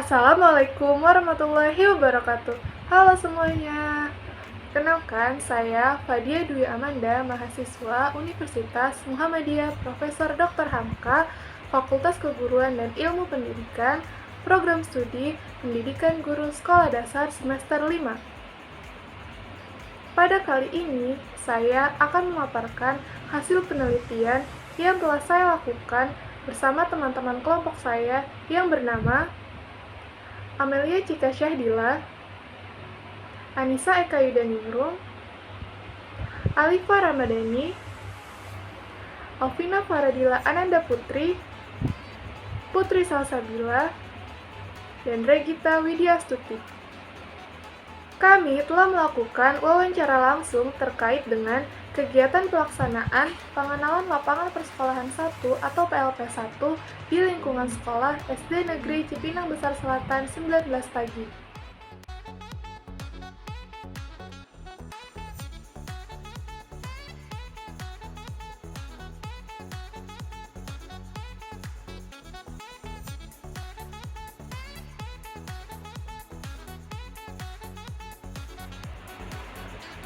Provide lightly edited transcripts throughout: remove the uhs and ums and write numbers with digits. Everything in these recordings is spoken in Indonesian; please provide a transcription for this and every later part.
Assalamualaikum warahmatullahi wabarakatuh. Halo semuanya. Kenalkan, saya Fadia Dwi Amanda, mahasiswa Universitas Muhammadiyah Profesor Dr. Hamka, Fakultas Keguruan dan Ilmu Pendidikan, Program Studi Pendidikan Guru Sekolah Dasar semester 5. Pada kali ini, saya akan memaparkan hasil penelitian yang telah saya lakukan bersama teman-teman kelompok saya yang bernama Amelia Cika Syahdila, Anissa Eka Yudaningrum, Alifa Ramadhani, Alvina Faradila Ananda Putri, Putri Salsabila, dan Regita Widyastuti. Kami telah melakukan wawancara langsung terkait dengan kegiatan pelaksanaan pengenalan lapangan persekolahan 1 atau PLP 1 di lingkungan sekolah SD Negeri Cipinang Besar Selatan 19 pagi.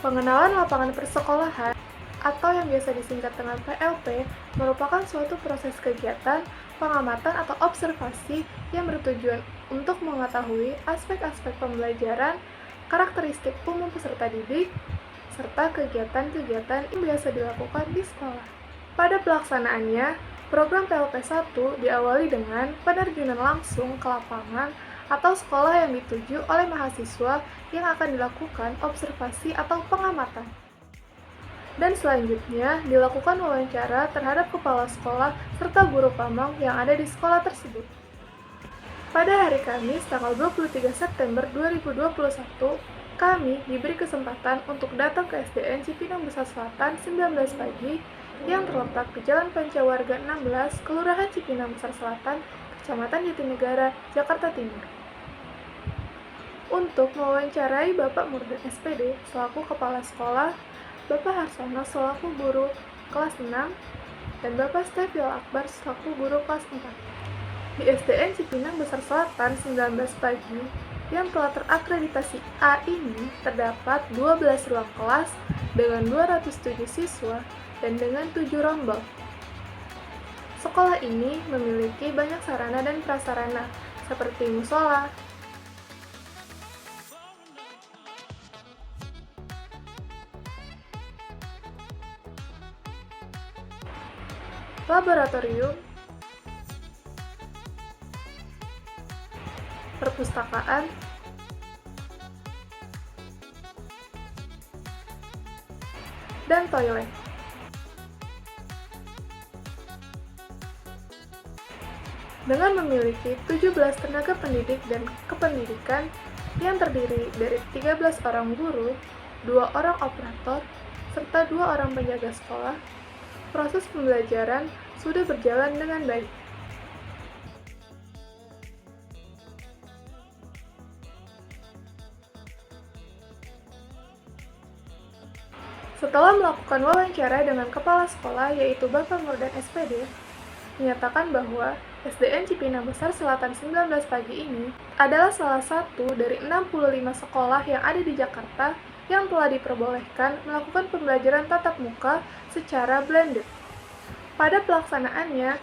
Pengenalan lapangan persekolahan atau yang biasa disingkat dengan PLP merupakan suatu proses kegiatan, pengamatan atau observasi yang bertujuan untuk mengetahui aspek-aspek pembelajaran, karakteristik umum peserta didik, serta kegiatan-kegiatan yang biasa dilakukan di sekolah. Pada pelaksanaannya, program PLP 1 diawali dengan penerjunan langsung ke lapangan atau sekolah yang dituju oleh mahasiswa yang akan dilakukan observasi atau pengamatan. Dan selanjutnya dilakukan wawancara terhadap kepala sekolah serta guru pamong yang ada di sekolah tersebut. Pada hari Kamis tanggal 23 September 2021, kami diberi kesempatan untuk datang ke SDN Cipinang Besar Selatan 19 pagi yang terletak di Jalan Pancawarga 16, Kelurahan Cipinang Besar Selatan, Kecamatan Jatinegara, Jakarta Timur, untuk mewawancarai Bapak Murdan SPD selaku Kepala Sekolah, Bapak Harsono selaku Guru kelas 6, dan Bapak Stefil Akbar selaku Guru kelas 4. Di SDN Cipinang Besar Selatan 19 pagi yang telah terakreditasi A ini terdapat 12 ruang kelas dengan 207 siswa dan dengan 7 rombel. Sekolah ini memiliki banyak sarana dan prasarana seperti musola, laboratorium, perpustakaan, dan toilet. Dengan memiliki 17 tenaga pendidik dan kependidikan yang terdiri dari 13 orang guru, 2 orang operator, serta 2 orang penjaga sekolah, proses pembelajaran sudah berjalan dengan baik. Setelah melakukan wawancara dengan kepala sekolah yaitu Bapak Murdan SPD, menyatakan bahwa SDN Cipinang Besar Selatan 19 pagi ini adalah salah satu dari 65 sekolah yang ada di Jakarta yang telah diperbolehkan melakukan pembelajaran tatap muka secara blended. Pada pelaksanaannya,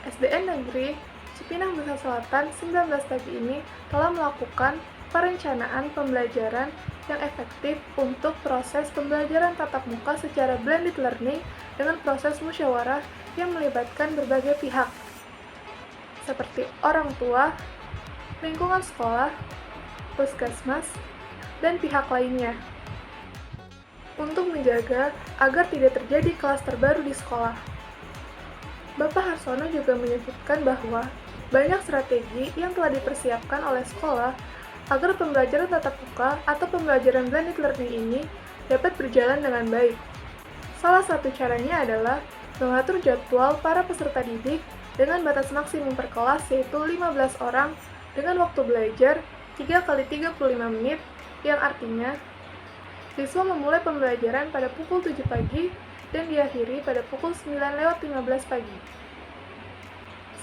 SDN Negeri Cipinang Besar Selatan 19 pagi ini telah melakukan perencanaan pembelajaran yang efektif untuk proses pembelajaran tatap muka secara blended learning dengan proses musyawarah yang melibatkan berbagai pihak, seperti orang tua, lingkungan sekolah, puskesmas, dan pihak lainnya, untuk menjaga agar tidak terjadi klaster baru di sekolah. Bapak Harsono juga menyebutkan bahwa banyak strategi yang telah dipersiapkan oleh sekolah agar pembelajaran tatap muka atau pembelajaran blended learning ini dapat berjalan dengan baik. Salah satu caranya adalah mengatur jadwal para peserta didik dengan batas maksimum per kelas yaitu 15 orang dengan waktu belajar 3 x 35 menit, yang artinya siswa memulai pembelajaran pada pukul 7 pagi dan diakhiri pada pukul 9:15 pagi.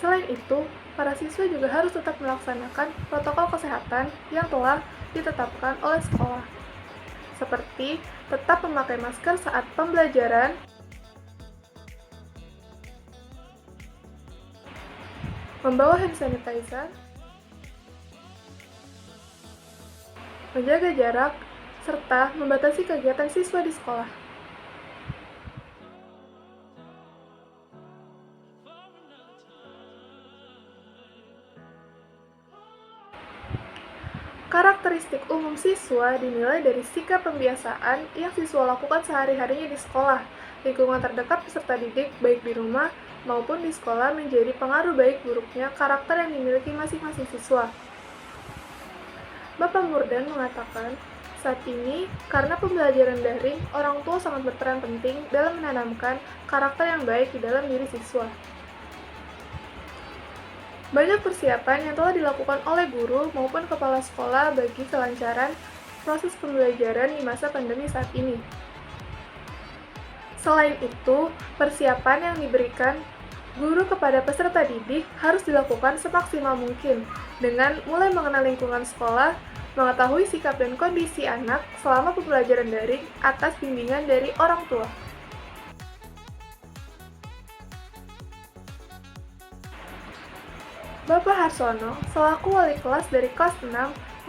Selain itu, para siswa juga harus tetap melaksanakan protokol kesehatan yang telah ditetapkan oleh sekolah, seperti tetap memakai masker saat pembelajaran, membawa hand sanitizer, menjaga jarak, serta membatasi kegiatan siswa di sekolah. Karakteristik umum siswa dinilai dari sikap pembiasaan yang siswa lakukan sehari-harinya di sekolah. Lingkungan terdekat peserta didik, baik di rumah maupun di sekolah, menjadi pengaruh baik buruknya karakter yang dimiliki masing-masing siswa. Bapak Murdan mengatakan, saat ini, karena pembelajaran daring, orang tua sangat berperan penting dalam menanamkan karakter yang baik di dalam diri siswa. Banyak persiapan yang telah dilakukan oleh guru maupun kepala sekolah bagi kelancaran proses pembelajaran di masa pandemi saat ini. Selain itu, persiapan yang diberikan guru kepada peserta didik harus dilakukan semaksimal mungkin dengan mulai mengenal lingkungan sekolah, mengetahui sikap dan kondisi anak selama pembelajaran daring atas bimbingan dari orang tua. Bapak Harsono, selaku wali kelas dari kelas 6,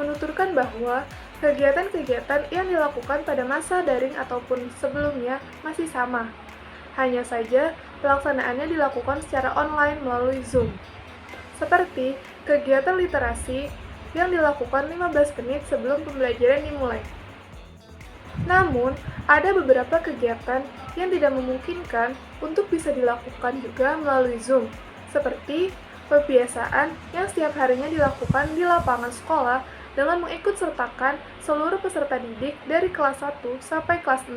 menuturkan bahwa kegiatan-kegiatan yang dilakukan pada masa daring ataupun sebelumnya masih sama. Hanya saja, pelaksanaannya dilakukan secara online melalui Zoom. Seperti kegiatan literasi yang dilakukan 15 menit sebelum pembelajaran dimulai. Namun, ada beberapa kegiatan yang tidak memungkinkan untuk bisa dilakukan juga melalui Zoom, seperti pembiasaan yang setiap harinya dilakukan di lapangan sekolah dengan mengikut sertakan seluruh peserta didik dari kelas 1 sampai kelas 6.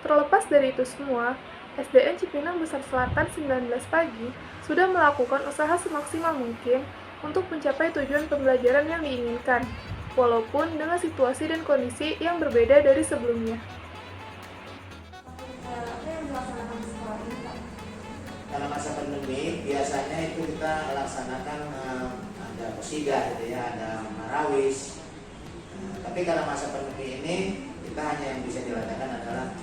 Terlepas dari itu semua, SDN Cipinang Besar Selatan 19 pagi sudah melakukan usaha semaksimal mungkin untuk mencapai tujuan pembelajaran yang diinginkan, walaupun dengan situasi dan kondisi yang berbeda dari sebelumnya. Dalam masa pandemi biasanya itu kita laksanakan ada qasidah gitu ya, ada marawis. Tapi karena masa pandemi ini kita hanya yang bisa dilakukan adalah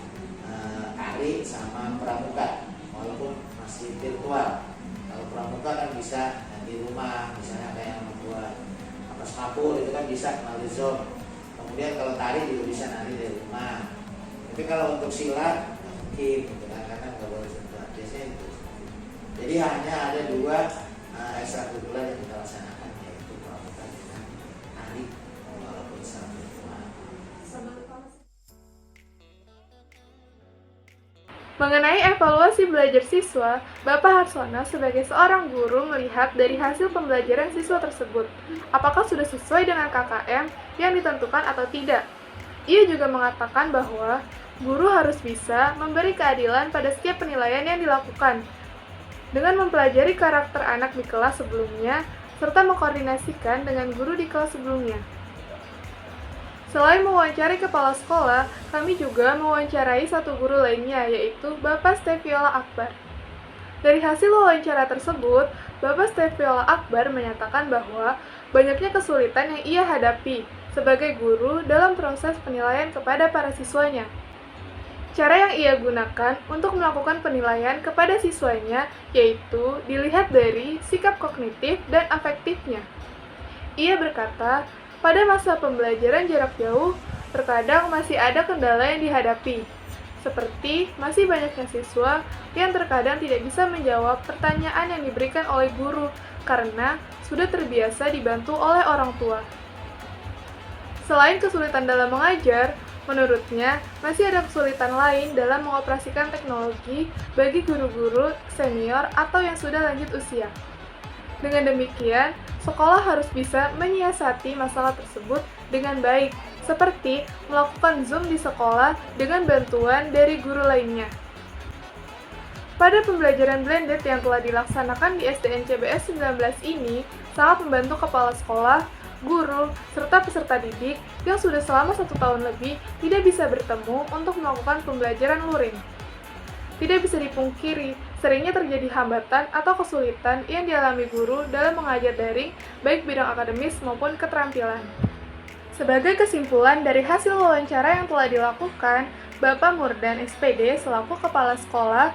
tari sama pramuka, walaupun masih virtual. Kalau pramuka kan bisa di rumah, misalnya kayak membuat apas mapur itu kan bisa melalui Zoom. Kemudian kalau tari juga bisa nari dari rumah. Tapi kalau untuk silat mungkin gitu kan, karena nggak boleh sentuhan biasanya itu. Jadi hanya ada dua ekstrakurikuler yang kita laksanakan, yaitu pramuka dan tari walaupun secara virtual. Mengenai evaluasi belajar siswa, Bapak Harsono sebagai seorang guru melihat dari hasil pembelajaran siswa tersebut, apakah sudah sesuai dengan KKM yang ditentukan atau tidak. Ia juga mengatakan bahwa guru harus bisa memberi keadilan pada setiap penilaian yang dilakukan, dengan mempelajari karakter anak di kelas sebelumnya, serta mengkoordinasikan dengan guru di kelas sebelumnya. Selain mewawancari kepala sekolah, kami juga mewawancarai satu guru lainnya, yaitu Bapak Steviola Akbar. Dari hasil wawancara tersebut, Bapak Steviola Akbar menyatakan bahwa banyaknya kesulitan yang ia hadapi sebagai guru dalam proses penilaian kepada para siswanya. Cara yang ia gunakan untuk melakukan penilaian kepada siswanya yaitu dilihat dari sikap kognitif dan afektifnya. Ia berkata, pada masa pembelajaran jarak jauh, terkadang masih ada kendala yang dihadapi, seperti masih banyaknya siswa yang terkadang tidak bisa menjawab pertanyaan yang diberikan oleh guru karena sudah terbiasa dibantu oleh orang tua. Selain kesulitan dalam mengajar, menurutnya, masih ada kesulitan lain dalam mengoperasikan teknologi bagi guru-guru senior atau yang sudah lanjut usia. Dengan demikian, sekolah harus bisa menyiasati masalah tersebut dengan baik, seperti melakukan Zoom di sekolah dengan bantuan dari guru lainnya. Pada pembelajaran blended yang telah dilaksanakan di SDN CBS 19 ini, sangat membantu kepala sekolah, guru, serta peserta didik yang sudah selama 1 tahun lebih tidak bisa bertemu untuk melakukan pembelajaran luring. Tidak bisa dipungkiri, Seringnya terjadi hambatan atau kesulitan yang dialami guru dalam mengajar daring, baik bidang akademis maupun keterampilan. Sebagai kesimpulan dari hasil wawancara yang telah dilakukan, Bapak Murdan SPD selaku Kepala Sekolah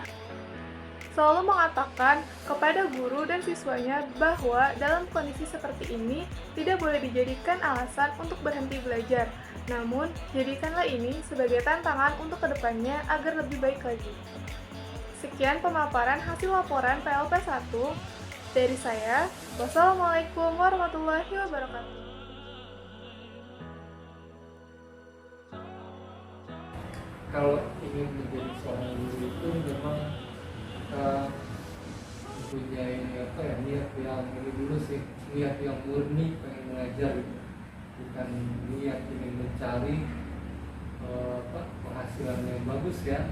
selalu mengatakan kepada guru dan siswanya bahwa dalam kondisi seperti ini tidak boleh dijadikan alasan untuk berhenti belajar. Namun, jadikanlah ini sebagai tantangan untuk kedepannya agar lebih baik lagi. Sekian pemaparan hasil laporan PLP 1 dari saya. Wassalamualaikum warahmatullahi wabarakatuh. Kalau ingin menjadi seorang guru itu memang kita mempunyai niat yang ini dulu sih, niat yang murni pengen mengajar gitu. Bukan niat ingin mencari penghasilan yang bagus ya.